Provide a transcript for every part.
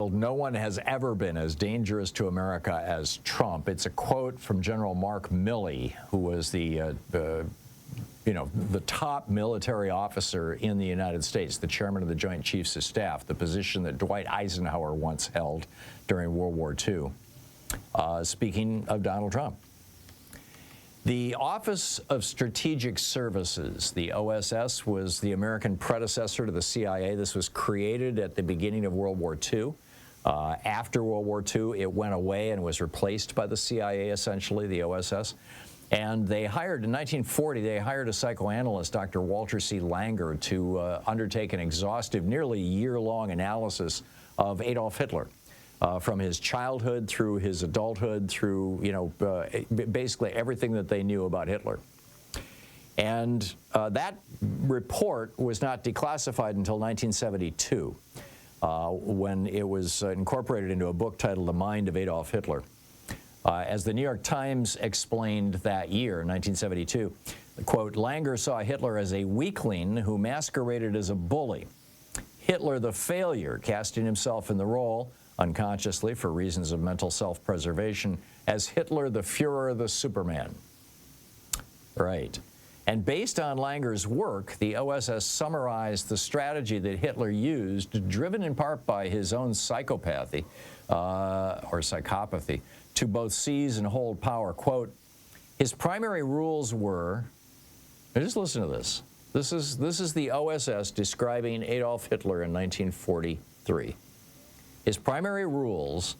titled, "No One Has Ever Been as Dangerous to America as Trump." It's a quote from General Mark Milley, who was the top military officer in the United States, the chairman of the Joint Chiefs of Staff, the position that Dwight Eisenhower once held during World War II. Speaking of Donald Trump. The Office of Strategic Services, the OSS, was the American predecessor to the CIA. This was created at the beginning of World War II. After World War II, it went away and was replaced by the CIA, essentially, the OSS. And they hired, in 1940, they hired a psychoanalyst, Dr. Walter C. Langer, to undertake an exhaustive, nearly year-long analysis of Adolf Hitler. From his childhood through his adulthood, through, basically everything that they knew about Hitler. And that report was not declassified until 1972, when it was incorporated into a book titled The Mind of Adolf Hitler. As the New York Times explained that year, 1972, quote, "Langer saw Hitler as a weakling who masqueraded as a bully. Hitler the failure, casting himself in the role, unconsciously for reasons of mental self-preservation, as Hitler the Führer, the Superman." Right. And based on Langer's work, the OSS summarized the strategy that Hitler used, driven in part by his own psychopathy, or psychopathy, to both seize and hold power. Quote, "His primary rules were," now just listen to this. This is the OSS describing Adolf Hitler in 1943. His primary rules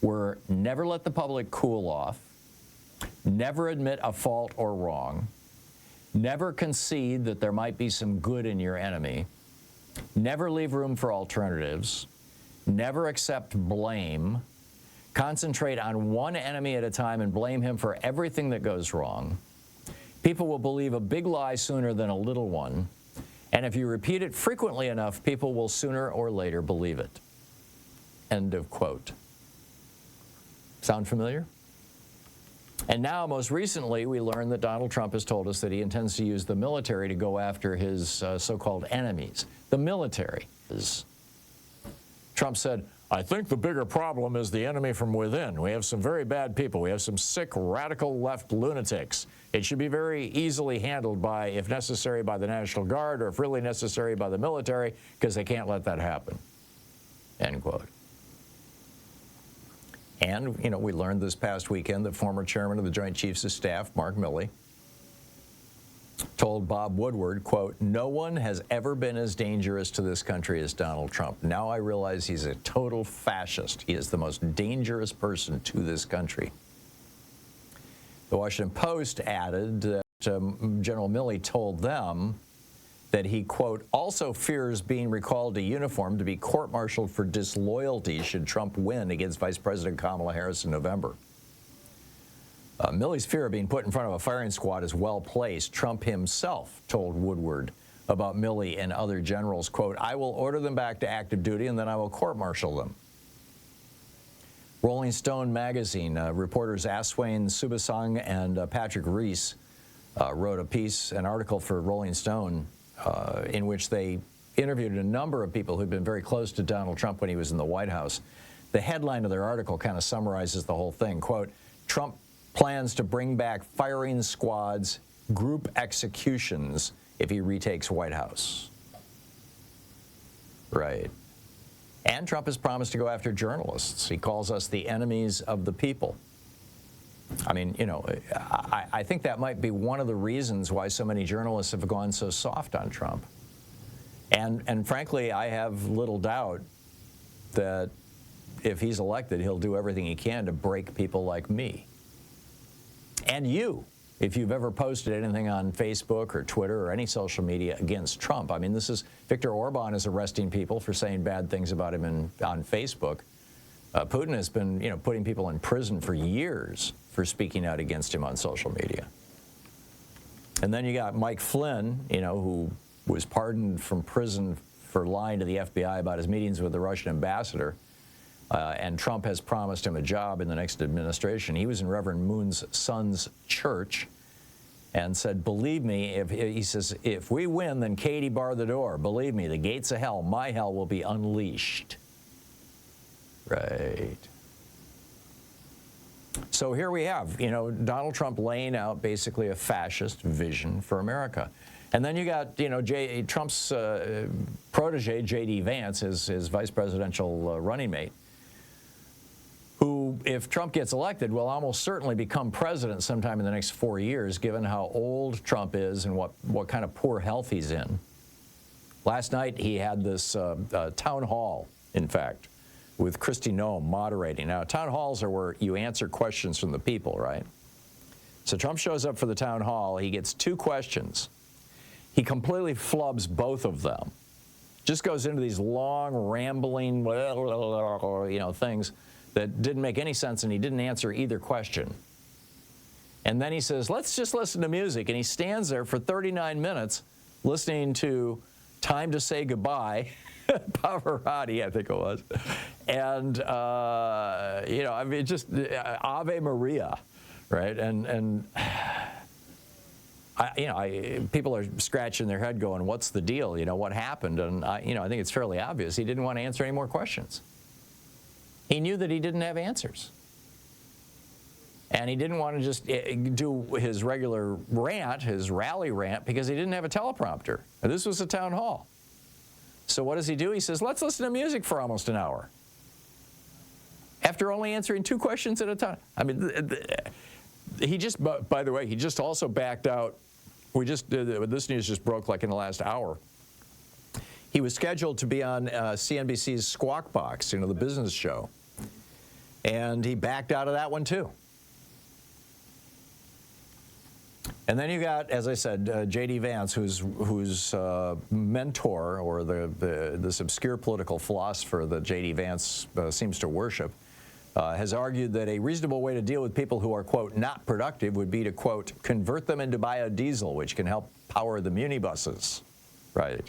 were never let the public cool off, never admit a fault or wrong, never concede that there might be some good in your enemy, never leave room for alternatives, never accept blame, concentrate on one enemy at a time and blame him for everything that goes wrong. People will believe a big lie sooner than a little one, and if you repeat it frequently enough, people will sooner or later believe it. End of quote. Sound familiar? And now, most recently, we learned that Donald Trump has told us that he intends to use the military to go after his so-called enemies. The military. Trump said, "I think the bigger problem is the enemy from within. We have some very bad people. We have some sick, radical left lunatics. It should be very easily handled by, if necessary, by the National Guard, or if really necessary, by the military, because they can't let that happen." End quote. And, we learned this past weekend that former chairman of the Joint Chiefs of Staff, Mark Milley, told Bob Woodward, quote, "No one has ever been as dangerous to this country as Donald Trump. Now I realize he's a total fascist. He is the most dangerous person to this country." The Washington Post added that General Milley told them that he, quote, "also fears being recalled to uniform to be court-martialed for disloyalty should Trump win against Vice President Kamala Harris in November." Milley's fear of being put in front of a firing squad is well placed. Trump himself told Woodward about Milley and other generals, quote, "I will order them back to active duty and then I will court-martial them." Rolling Stone magazine, reporters Aswang Subasang and Patrick Reese wrote an article for Rolling Stone in which they interviewed a number of people who'd been very close to Donald Trump when he was in the White House. The headline of their article kind of summarizes the whole thing. Quote, "Trump plans to bring back firing squads, group executions if he retakes White House." Right. And Trump has promised to go after journalists. He calls us the enemies of the people. I mean, I think that might be one of the reasons why so many journalists have gone so soft on Trump. And frankly, I have little doubt that if he's elected, he'll do everything he can to break people like me. And you, if you've ever posted anything on Facebook or Twitter or any social media against Trump. I mean, Viktor Orban is arresting people for saying bad things about him on Facebook. Putin has been, putting people in prison for years for speaking out against him on social media. And then you got Mike Flynn, who was pardoned from prison for lying to the FBI about his meetings with the Russian ambassador. And Trump has promised him a job in the next administration. He was in Reverend Moon's son's church and said, "Believe me," he says, "if we win, then Katie bar the door. Believe me, the gates of hell, my hell, will be unleashed." Right. So here we have, Donald Trump laying out basically a fascist vision for America. And then you got, Trump's protege, J.D. Vance, his vice presidential running mate, who, if Trump gets elected, will almost certainly become president sometime in the next 4 years, given how old Trump is and what kind of poor health he's in. Last night, he had this town hall, in fact, with Kristi Noem moderating. Now, town halls are where you answer questions from the people, right? So Trump shows up for the town hall. He gets 2 questions. He completely flubs both of them. Just goes into these long, rambling, things that didn't make any sense, and he didn't answer either question. And then he says, let's just listen to music. And he stands there for 39 minutes listening to Time to Say Goodbye, Pavarotti, I think it was. And, just Ave Maria, right? And people are scratching their head going, what's the deal? What happened? And, I think it's fairly obvious. He didn't want to answer any more questions. He knew that he didn't have answers. And he didn't want to just do his regular rant, his rally rant, because he didn't have a teleprompter. And this was a town hall. So what does he do? He says, let's listen to music for almost an hour. After only answering 2 questions at a time. I mean, he just, by the way, he just also backed out. This news just broke like in the last hour. He was scheduled to be on CNBC's Squawk Box, the business show. And he backed out of that one, too. And then you got, as I said, J.D. Vance, whose mentor, or this obscure political philosopher that J.D. Vance seems to worship, has argued that a reasonable way to deal with people who are, quote, not productive would be to, quote, convert them into biodiesel, which can help power the munibuses. Right.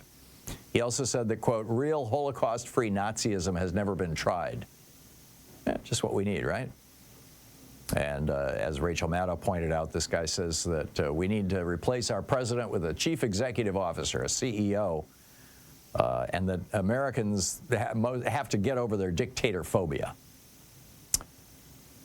He also said that, quote, real Holocaust-free Nazism has never been tried. Yeah, just what we need, right? And as Rachel Maddow pointed out, this guy says that we need to replace our president with a chief executive officer, a CEO, and that Americans have to get over their dictator phobia.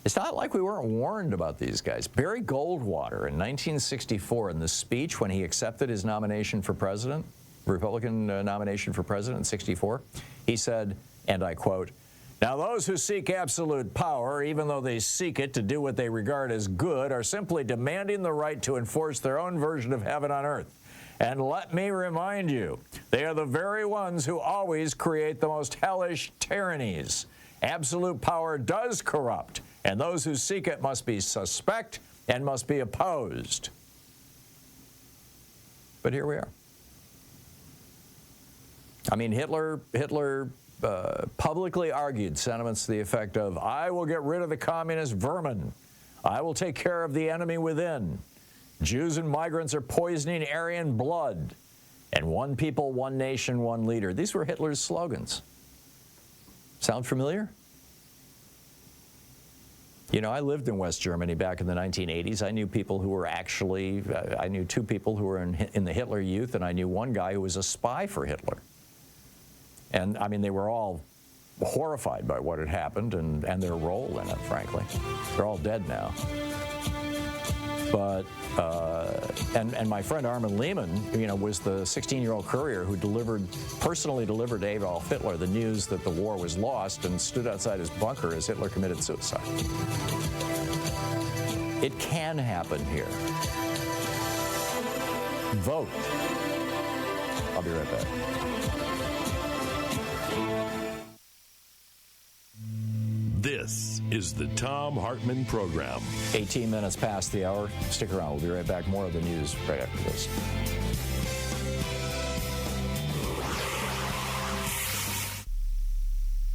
It's not like we weren't warned about these guys. Barry Goldwater in 1964, in the speech when he accepted his nomination for president, Republican nomination for president in 64, he said, and I quote, "Now those who seek absolute power, even though they seek it to do what they regard as good, are simply demanding the right to enforce their own version of heaven on earth. And let me remind you, they are the very ones who always create the most hellish tyrannies. Absolute power does corrupt, and those who seek it must be suspect and must be opposed." But here we are. I mean, Hitler publicly argued sentiments to the effect of, "I will get rid of the communist vermin. I will take care of the enemy within. Jews and migrants are poisoning Aryan blood. And one people, one nation, one leader." These were Hitler's slogans. Sound familiar? I lived in West Germany back in the 1980s. I knew people who were actually, I knew 2 people who were in the Hitler Youth, and I knew one guy who was a spy for Hitler. And, I mean, they were all horrified by what had happened and their role in it, frankly. They're all dead now. But, and my friend Armin Lehman, was the 16-year-old courier who personally delivered to Adolf Hitler the news that the war was lost and stood outside his bunker as Hitler committed suicide. It can happen here. Vote. I'll be right back. This is the Thom Hartmann Program. 18 minutes past the hour. Stick around. We'll be right back. More of the news right after this.